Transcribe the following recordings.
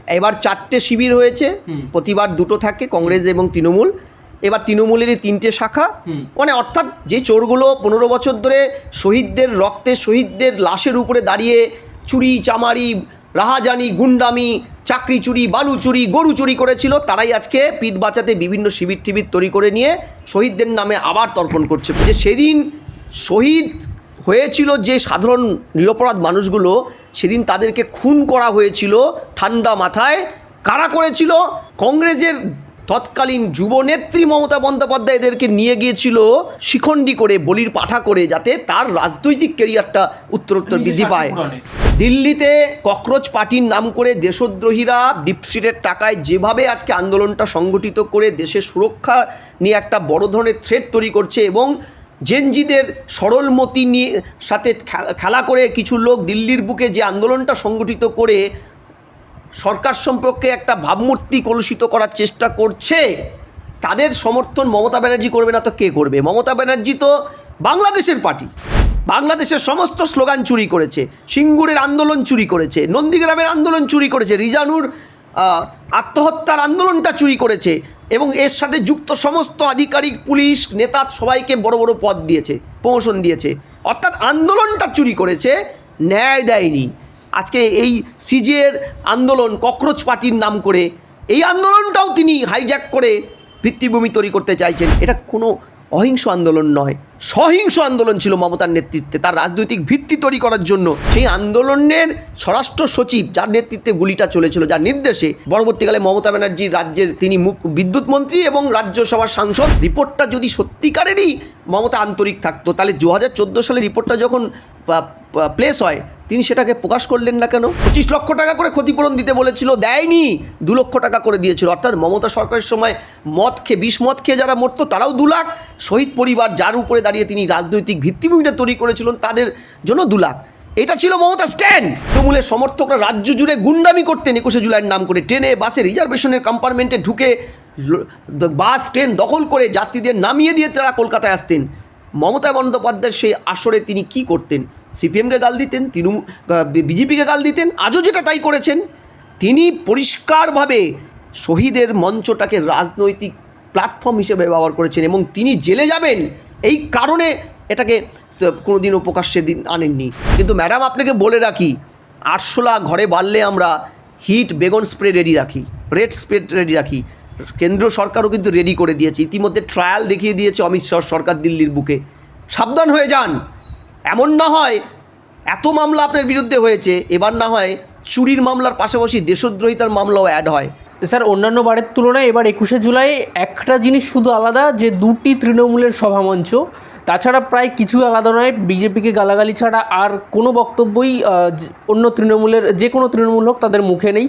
এবার 4টে শিবির হয়েছে, প্রতিবার 2টো থাকে, কংগ্রেস এবং তৃণমূল। এবার তৃণমূলেরই 3টে শাখা, মানে অর্থাৎ যে চোরগুলো 15 বছর ধরে শহীদদের রক্তে, শহীদদের লাশের উপরে দাঁড়িয়ে চুরি চামারি, রাহাজানি, গুন্ডামি, চাকরি চুরি, বালু চুরি, গরু চুরি করেছিল, তারাই আজকে পিঠ বাঁচাতে বিভিন্ন শিবির টিবির তৈরি করে নিয়ে শহীদদের নামে আবার তর্পণ করছে। যে সেদিন শহীদ হয়েছিল যে সাধারণ নিরপরাধ মানুষগুলো, সেদিন তাদেরকে খুন করা হয়েছিল ঠান্ডা মাথায়। কারা করেছিল? কংগ্রেসের তৎকালীন যুবনেত্রী মমতা বন্দ্যোপাধ্যায় এদেরকে নিয়ে গিয়েছিল শিখণ্ডী করে, বলির পাঠা করে, যাতে তার রাজনৈতিক ক্যারিয়ারটা উত্তরোত্তর বৃদ্ধি পায়। দিল্লিতে ককরোচ পার্টির নাম করে দেশদ্রোহীরা ডিপসিটের টাকায় যেভাবে আজকে আন্দোলনটা সংগঠিত করে দেশের সুরক্ষা নিয়ে একটা বড় ধরনের থ্রেট তৈরি করছে, এবং জেনজিদের সরলমতি নিয়ে সাথে খেলা করে কিছু লোক দিল্লির বুকে যে আন্দোলনটা সংগঠিত করে সরকার সম্পর্কে একটা ভাবমূর্তি কলুষিত করার চেষ্টা করছে, তাদের সমর্থন মমতা ব্যানার্জি করবে না তো কে করবে? মমতা ব্যানার্জি তো বাংলাদেশের পার্টি, বাংলাদেশের সমস্ত স্লোগান চুরি করেছে, সিঙ্গুরের আন্দোলন চুরি করেছে, নন্দীগ্রামের আন্দোলন চুরি করেছে, রিজানুর আত্মহত্যার আন্দোলনটা চুরি করেছে, এবং এর সাথে যুক্ত সমস্ত আধিকারিক, পুলিশ, নেতা সবাইকে বড় বড় পদ দিয়েছে, প্রমোশন দিয়েছে, অর্থাৎ আন্দোলনটা চুরি করেছে, ন্যায় দেয়নি। আজকে এই সিজের আন্দোলন ককরোচ পার্টির নাম করে এই আন্দোলনটাও তিনি হাইজ্যাক করে ভিত্তিভূমি তৈরি করতে চাইছেন। এটা কোনো অহিংস আন্দোলন নয়, সহিংস আন্দোলন ছিল মমতার নেতৃত্বে, তার রাজনৈতিক ভিত্তি তৈরি করার জন্য। সেই আন্দোলনের স্বরাষ্ট্র সচিব, যার নেতৃত্বে গুলিটা চলেছিল, যার নির্দেশে পরবর্তীকালে মমতা ব্যানার্জি রাজ্যের তিনি বিদ্যুৎ মন্ত্রী এবং রাজ্যসভার সাংসদ। রিপোর্টটা যদি সত্যিকারেরই মমতা আন্তরিক থাকতো, তাহলে 2014 সালে রিপোর্টটা যখন প্লেস হয় তিনি সেটাকে প্রকাশ করলেন না কেন? 25 লক্ষ টাকা করে ক্ষতিপূরণ দিতে বলেছিল, দেয়নি, 2 লক্ষ টাকা করে দিয়েছিল। অর্থাৎ মমতা সরকারের সময় মদ খেয়ে, বিষ মদ খেয়ে যারা মরতো তারাও 2 লাখ, শহীদ পরিবার যার উপরে দাঁড়িয়ে তিনি রাজনৈতিক ভিত্তিভূমিটা তৈরি করেছিলেন তাদের জন্য 2 লাখ। এটা ছিল মমতা স্ট্যান্ড। তৃণমূলের সমর্থকরা রাজ্য জুড়ে গুন্ডামি করতেন 21শে জুলাইয়ের নাম করে, ট্রেনে বাসে রিজার্ভেশনের কম্পার্টমেন্টে ঢুকে বাস ট্রেন দখল করে যাত্রীদের নামিয়ে দিয়ে তারা কলকাতায় আসতেন। মমতা বন্দ্যোপাধ্যায়ের সেই আসরে তিনি কি করতেন? সিপিএমকে গাল দিতেন, বিজেপিকে গাল দিতেন, আজও যেটা তাই করেছেন। তিনি পরিষ্কারভাবে শহীদের মঞ্চটাকে রাজনৈতিক প্ল্যাটফর্ম হিসেবে ব্যবহার করেছেন, এবং তিনি জেলে যাবেন এই কারণে এটাকে কোনোদিনও প্রকাশ্যে দিন আনেননি। কিন্তু ম্যাডাম, আপনাকে বলে রাখি, আরশোলা ঘরে বাড়লে আমরা হিট বেগুন স্প্রে রেডি রাখি, রেড স্প্রে রেডি রাখি। কেন্দ্র সরকারও কিন্তু রেডি করে দিয়েছে, ইতিমধ্যে ট্রায়াল দেখিয়ে দিয়েছে অমিত শাহ সরকার দিল্লির বুকে। সাবধান হয়ে যান, এমন না হয় এত মামলা আপনার বিরুদ্ধে হয়েছে, এবার না হয় চুরির মামলার পাশাপাশি দেশদ্রোহিতার মামলাও অ্যাড হয়। স্যার, অন্যান্য বারের তুলনায় এবার 21শে জুলাই একটা জিনিস শুধু আলাদা, যে 2টি তৃণমূলের সভামঞ্চ, তাছাড়া প্রায় কিছু আলাদা নয়। বিজেপিকে গালাগালি ছাড়া আর কোনো বক্তব্যই অন্য তৃণমূলের, যে কোনো তৃণমূল হোক, তাদের মুখে নেই।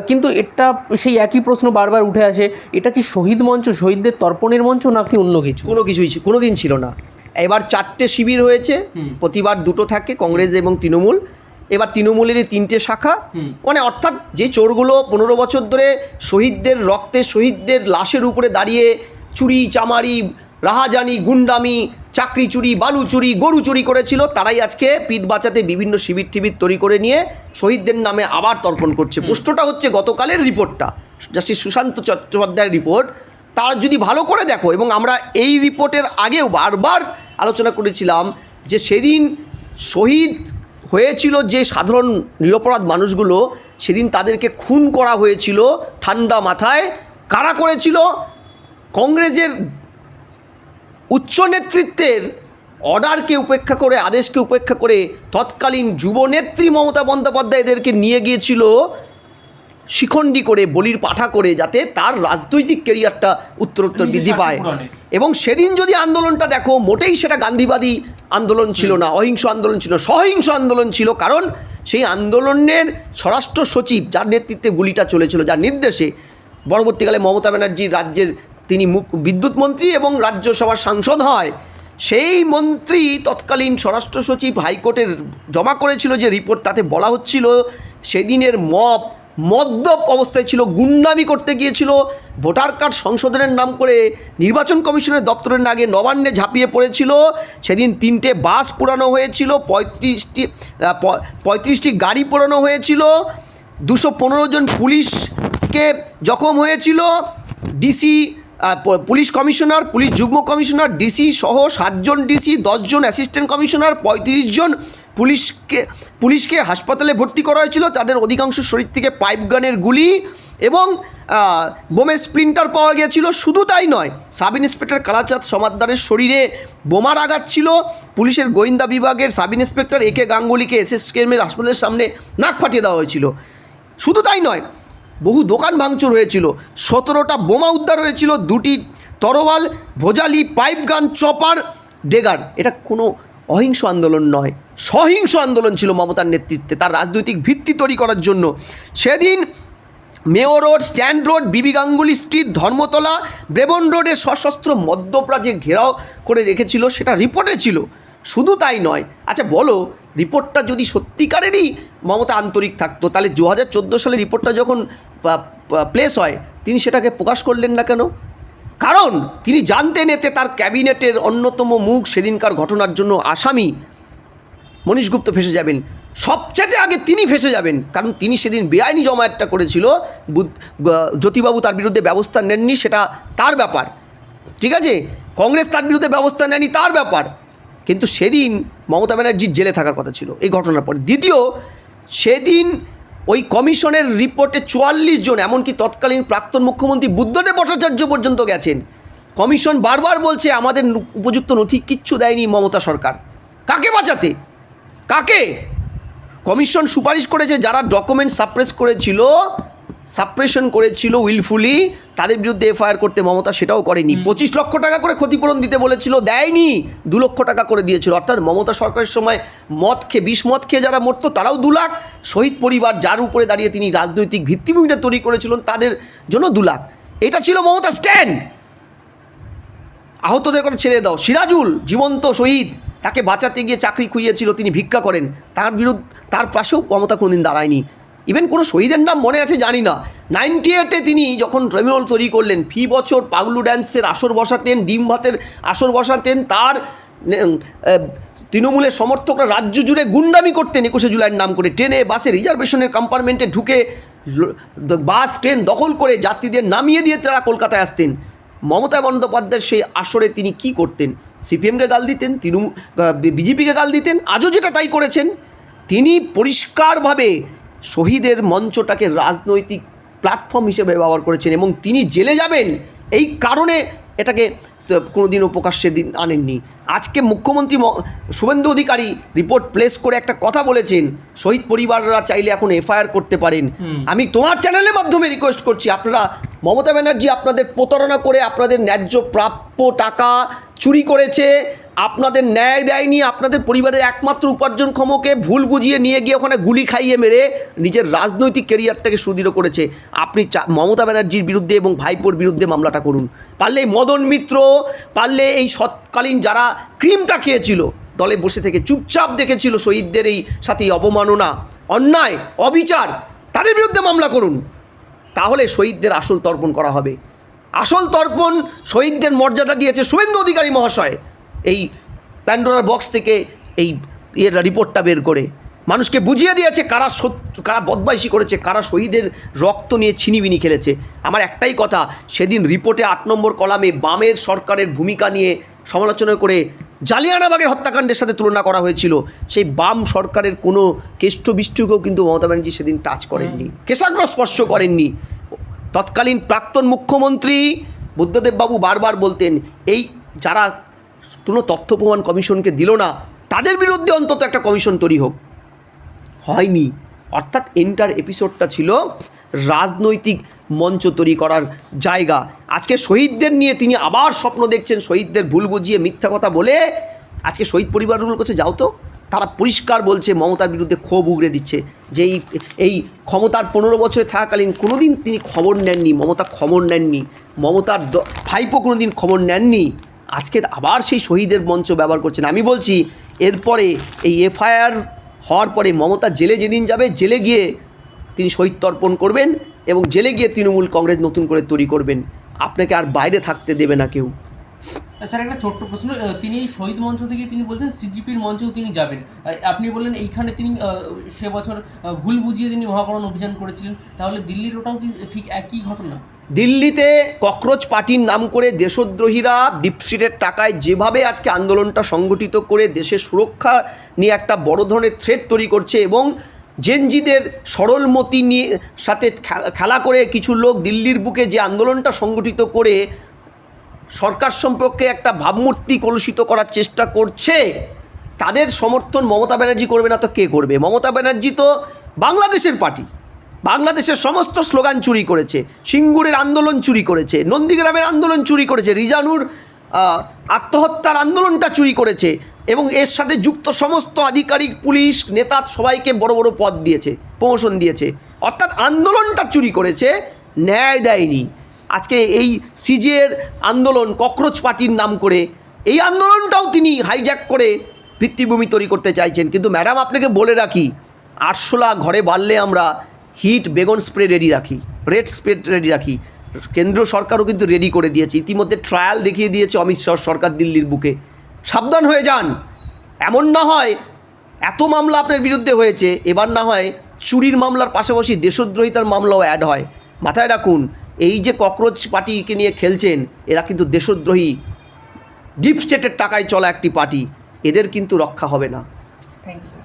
কিন্তু এটা সেই একই প্রশ্ন বারবার উঠে আসে, এটা কি শহীদ মঞ্চ, শহীদদের তর্পণের মঞ্চ, নাকি অন্য কিছু? কোনো কিছুই কোনো দিন ছিল না। এবার 4টে শিবির হয়েছে, প্রতিবার 2টো থাকে, কংগ্রেস এবং তৃণমূল। এবার তৃণমূলেরই 3টে শাখা, মানে অর্থাৎ যে চোরগুলো 15 বছর ধরে শহীদদের রক্তে, শহীদদের লাশের উপরে দাঁড়িয়ে চুরি চামারি, রাহাজানি, গুন্ডামি, চাকরি চুরি, বালু চুরি, গরু চুরি করেছিল, তারাই আজকে পিঠ বাঁচাতে বিভিন্ন শিবির টিবির তৈরি করে নিয়ে শহীদদের নামে আবার তর্পণ করছে। প্রশ্নটা হচ্ছে, গতকালের রিপোর্টটা, জাস্টিস সুশান্ত চট্টোপাধ্যায়ের রিপোর্ট, তার যদি ভালো করে দেখো, এবং আমরা এই রিপোর্টের আগেও বারবার আলোচনা করেছিলাম যে সেদিন শহীদ হয়েছিল যে সাধারণ নিরপরাধ মানুষগুলো, সেদিন তাদেরকে খুন করা হয়েছিল ঠান্ডা মাথায়। কারা করেছিল? কংগ্রেসের উচ্চ নেতৃত্বের অর্ডারকে উপেক্ষা করে, আদেশকে উপেক্ষা করে তৎকালীন যুবনেত্রী মমতা বন্দ্যোপাধ্যায় এদেরকে নিয়ে গিয়েছিল শিখণ্ডী করে, বলির পাঠা করে, যাতে তার রাজনৈতিক ক্যারিয়ারটা উত্তরোত্তর বৃদ্ধি পায়। এবং সেদিন যদি আন্দোলনটা দেখো, মোটেই সেটা গান্ধীবাদী আন্দোলন ছিল না, অহিংস আন্দোলন ছিল, সহিংস আন্দোলন ছিল। কারণ সেই আন্দোলনের স্বরাষ্ট্র সচিব, যার নেতৃত্বে গুলিটা চলেছিল, যার নির্দেশে পরবর্তীকালে মমতা ব্যানার্জি রাজ্যের তিনি বিদ্যুৎ মন্ত্রী এবং রাজ্যসভার সাংসদ হয়, সেই মন্ত্রী তৎকালীন স্বরাষ্ট্র সচিব হাইকোর্টের জমা করেছিল যে রিপোর্ট, তাতে বলা হচ্ছিল সেদিনের মদ্যপ অবস্থায় ছিল, গুন্ডামি করতে গিয়েছিল, ভোটার কার্ড সংশোধনের নাম করে নির্বাচন কমিশনের দপ্তরের আগে নবান্নে ঝাঁপিয়ে পড়েছিল। সেদিন 3টে বাস পোড়ানো হয়েছিল, 35টি গাড়ি পোড়ানো হয়েছিল, 215 জন পুলিশকে জখম হয়েছিল, ডিসি, পুলিশ কমিশনার, পুলিশ যুগ্ম কমিশনার, ডিসি সহ 7 জন ডিসি, 10 জন অ্যাসিস্ট্যান্ট কমিশনার, 35 জন পুলিশকে হাসপাতালে ভর্তি করা হয়েছিল। তাদের অধিকাংশ শরীর থেকে পাইপ গানের গুলি এবং বোমের স্প্লিন্টার পাওয়া গিয়েছিল। শুধু তাই নয়, সাব ইন্সপেক্টর কালাচাঁদ সমাদ্দারের শরীরে বোমার আঘাত ছিল। পুলিশের গোয়েন্দা বিভাগের সাব ইন্সপেক্টর একে গাঙ্গুলিকে এসএসকেএমের হাসপাতালের সামনে নাক ফাটিয়ে দেওয়া হয়েছিল। শুধু তাই নয়, বহু দোকান ভাঙচুর হয়েছিল, 17টা বোমা উদ্ধার হয়েছিল, 2টি তরোয়াল, ভোজালি, পাইপ গান, চপার, ডেগার। এটা কোনো অহিংস আন্দোলন নয়, সহিংস আন্দোলন ছিল মমতার নেতৃত্বে, তার রাজনৈতিক ভিত্তি তৈরি করার জন্য। সেদিন মেয়র রোড, স্ট্যান্ড রোড, বিবি গাঙ্গুলি স্ট্রিট, ধর্মতলা, ব্রেবন রোডে সশস্ত্র মদ্যপরা যে ঘেরাও করে রেখেছিল সেটা রিপোর্টে ছিল। শুধু তাই নয়, আচ্ছা বলো, রিপোর্টটা যদি সত্যিকারেরই মমতা আন্তরিক থাকতো, তাহলে 2014 সালে রিপোর্টটা যখন প্লেস হয় তিনি সেটাকে প্রকাশ করলেন না কেন? কারণ তিনি জানতেন এতে তার ক্যাবিনেটের অন্যতম মুখ, সেদিনকার ঘটনার জন্য আসামি মনীশ গুপ্ত ফেসে যাবেন। সবচেয়ে আগে তিনি ফেসে যাবেন, কারণ তিনি সেদিন বেআইনি জমায়েতটা করেছিল। জ্যোতিবাবু তার বিরুদ্ধে ব্যবস্থা নেননি, সেটা তার ব্যাপার, ঠিক আছে। কংগ্রেস তার বিরুদ্ধে ব্যবস্থা নেয়নি, তার ব্যাপার। কিন্তু সেদিন মমতা ব্যানার্জির জেলে থাকার কথা ছিল এই ঘটনার পরে। দ্বিতীয়, সেদিন ওই কমিশনের রিপোর্টে 44 জন, এমনকি তৎকালীন প্রাক্তন মুখ্যমন্ত্রী বুদ্ধদেব ভট্টাচার্য পর্যন্ত গেছেন। কমিশন বারবার বলছে আমাদের উপযুক্ত নথি কিচ্ছু দেয়নি মমতা সরকার। কাকে বাঁচাতে? কাকে? কমিশন সুপারিশ করেছে যারা ডকুমেন্ট সাপ্রেশন করেছিল উইলফুলি, তাদের বিরুদ্ধে এফআইআর করতে। মমতা সেটাও করেনি। 25 লক্ষ টাকা করে ক্ষতিপূরণ দিতে বলেছিল, দেয়নি, 2 লক্ষ টাকা করে দিয়েছিল। অর্থাৎ মমতা সরকারের সময় বিষ মদ খেয়ে যারা মরতো তারাও 2 লাখ, শহীদ পরিবার যার উপরে দাঁড়িয়ে তিনি রাজনৈতিক ভিত্তিভূমিটা তৈরি করেছিলেন তাদের জন্য 2 লাখ। এটা ছিল মমতা স্ট্যান্ড। আহতদের কথা ছেড়ে দাও, সিরাজুল জীবন্ত শহীদ, তাকে বাঁচাতে গিয়ে চাকরি খুইয়েছিল, তিনি ভিক্ষা করেন, তার পাশেও মমতা কোনোদিন দাঁড়ায়নি। ইভেন কোনো শহীদের নাম মনে আছে জানি না। 98-এ তিনি যখন ট্রাইব্যুনাল তৈরি করলেন, ফি বছর পাগলু ড্যান্সের আসর বসাতেন, ডিম ভাতের আসর বসাতেন, তার তৃণমূলের সমর্থকরা রাজ্য জুড়ে গুন্ডামি করতেন 21শে জুলাইয়ের নাম করে। ট্রেনে বাসে রিজার্ভেশনের কম্পার্টমেন্টে ঢুকে বাস ট্রেন দখল করে যাত্রীদের নামিয়ে দিয়ে তারা কলকাতায় আসতেন। মমতা বন্দ্যোপাধ্যায়ের সেই আসরে তিনি কি করতেন? সিপিএমকে গাল দিতেন, বিজেপিকে গাল দিতেন, আজও যেটা তাই করেছেন। তিনি পরিষ্কারভাবে শহীদের মঞ্চটাকে রাজনৈতিক প্ল্যাটফর্ম হিসেবে ব্যবহার করেছেন এবং তিনি জেলে যাবেন এই কারণে এটাকে কোনোদিনও প্রকাশ্যে আনেননি। আজকে মুখ্যমন্ত্রী শুভেন্দু অধিকারী রিপোর্ট প্লেস করে একটা কথা বলেছেন, শহীদ পরিবাররা চাইলে এখন এফআইআর করতে পারেন। আমি তোমার চ্যানেলের মাধ্যমে রিকোয়েস্ট করছি, আপনারা মমতা ব্যানার্জি আপনাদের প্রতারণা করে আপনাদের ন্যায্য প্রাপ্য টাকা চুরি করেছে, আপনাদের ন্যায় দেয়নি, আপনাদের পরিবারের একমাত্র উপার্জনক্ষমকে ভুল বুঝিয়ে নিয়ে গিয়ে ওখানে গুলি খাইয়ে মেরে নিজের রাজনৈতিক ক্যারিয়ারটাকে সুদৃঢ় করেছে। আপনি মমতা ব্যানার্জির বিরুদ্ধে এবং ভাইপোর বিরুদ্ধে মামলাটা করুন। পারলে মদন মিত্র, পারলে এই সৎকালীন যারা ক্রিমটা খেয়েছিল, দলে বসে থেকে চুপচাপ দেখেছিল শহীদদের এই সাথে অবমাননা, অন্যায়, অবিচার, তাদের বিরুদ্ধে মামলা করুন। তাহলে শহীদদের আসল তর্পণ করা হবে। আসল তর্পণ শহীদদের মর্যাদা দিয়েছে শুভেন্দু অধিকারী মহাশয় এই প্যান্ডোরার বক্স থেকে এই রিপোর্টটা বের করে মানুষকে বুঝিয়ে দিয়েছে কারা বদমাইশি করেছে, কারা শহীদের রক্ত নিয়ে ছিনিবিনি খেলেছে। আমার একটাই কথা, সেদিন রিপোর্টে 8 নম্বর কলামে বামের সরকারের ভূমিকা নিয়ে সমালোচনা করে জালিয়ানবাগের হত্যাকাণ্ডের সাথে তুলনা করা হয়েছিল। সেই বাম সরকারের কোনো কেষ্টবিষ্টকেও কিন্তু মমতা ব্যানার্জি সেদিন টাচ করেননি, কেশাগ্র স্পর্শ করেননি। তৎকালীন প্রাক্তন মুখ্যমন্ত্রী বুদ্ধদেববাবু বারবার বলতেন, এই যারা কোনো তথ্য প্রমাণ কমিশনকে দিল না তাদের বিরুদ্ধে অন্তত একটা কমিশন তৈরি হোক। হয়নি। অর্থাৎ এন্টার এপিসোডটা ছিল রাজনৈতিক মঞ্চ তৈরি করার জায়গা। আজকে শহীদদের নিয়ে তিনি আবার স্বপ্ন দেখছেন, শহীদদের ভুল বুঝিয়ে মিথ্যা কথা বলে আজকে শহীদ পরিবারগুলোর কাছে যাও তো, তারা পরিষ্কার বলছে মমতার বিরুদ্ধে ক্ষোভ উগড়ে দিচ্ছে যে এই ক্ষমতার 15 বছরে থাকাকালীন কোনোদিন তিনি খবর নেননি, মমতা খবর নেননি, মমতার ভাইপো কোনোদিন খবর নেননি। আজকে আবার সেই শহীদের মঞ্চ ব্যবহার করছেন। আমি বলছি এরপরে এই এফআইআর হওয়ার পরে মমতা জেলে যেদিন যাবে, জেলে গিয়ে তিনি শহীদ তর্পণ করবেন এবং জেলে গিয়ে তৃণমূল কংগ্রেস নতুন করে তৈরি করবেন। আপনাকে আর বাইরে থাকতে দেবে না কেউ। স্যার একটা ছোট্ট প্রশ্ন, তিনি এই শহীদ মঞ্চ থেকে তিনি বলছেন সিজিপির মঞ্চেও তিনি যাবেন, আপনি বললেন এইখানে তিনি সে বছর ভুল বুঝিয়ে তিনি মহাকরণ অভিযান করেছিলেন, তাহলে দিল্লির ওটাও কি ঠিক একই ঘটনা? দিল্লিতে ককরোচ পার্টির নাম করে দেশদ্রোহীরা ডিপস্টেটের টাকায় যেভাবে আজকে আন্দোলনটা সংগঠিত করে দেশের সুরক্ষা নিয়ে একটা বড় ধরনের থ্রেট তৈরি করছে এবং জেনজিদের সরলমতি নিয়ে সাথে খেলা করে কিছু লোক দিল্লির বুকে যে আন্দোলনটা সংগঠিত করে সরকার সম্পর্কে একটা ভাবমূর্তি কলুষিত করার চেষ্টা করছে, তাদের সমর্থন মমতা ব্যানার্জি করবে না তো কে করবে? মমতা ব্যানার্জি তো বাংলাদেশের পার্টি, বাংলাদেশের সমস্ত স্লোগান চুরি করেছে, সিঙ্গুরের আন্দোলন চুরি করেছে, নন্দীগ্রামের আন্দোলন চুরি করেছে, রিজানুর আত্মহত্যার আন্দোলনটা চুরি করেছে এবং এর সাথে যুক্ত সমস্ত আধিকারিক পুলিশ নেতা সবাইকে বড় বড় পদ দিয়েছে, প্রমোশন দিয়েছে, অর্থাৎ আন্দোলনটা চুরি করেছে, ন্যায় দেয়নি। আজকে এই সিজের আন্দোলন ককরোচ পার্টির নাম করে এই আন্দোলনটাও তিনি হাইজ্যাক করে ভিত্তিভূমি তৈরি করতে চাইছেন। কিন্তু ম্যাডাম আপনাকে বলে রাখি, আরশোলা ঘরে বাড়লে আমরা হিট বেগুন স্প্রে রেডি রাখি, রেড স্প্রে রেডি রাখি, কেন্দ্রীয় সরকারও কিন্তু রেডি করে দিয়েছে, ইতিমধ্যে ট্রায়াল দেখিয়ে দিয়েছে অমিত শাহ সরকার দিল্লির বুকে। সাবধান হয়ে যান, এমন না হয় এত মামলা আপনার বিরুদ্ধে হয়েছে, এবার না হয় চুরির মামলার পাশাপাশি দেশদ্রোহিতার মামলাও অ্যাড হয়। মাথায় রাখুন, এই যে ককরোচ পার্টিকে নিয়ে খেলছেন, এরা কিন্তু দেশদ্রোহী, ডিপ স্টেটের টাকায় চলা একটি পার্টি, এদের কিন্তু রক্ষা হবে না। Thank you.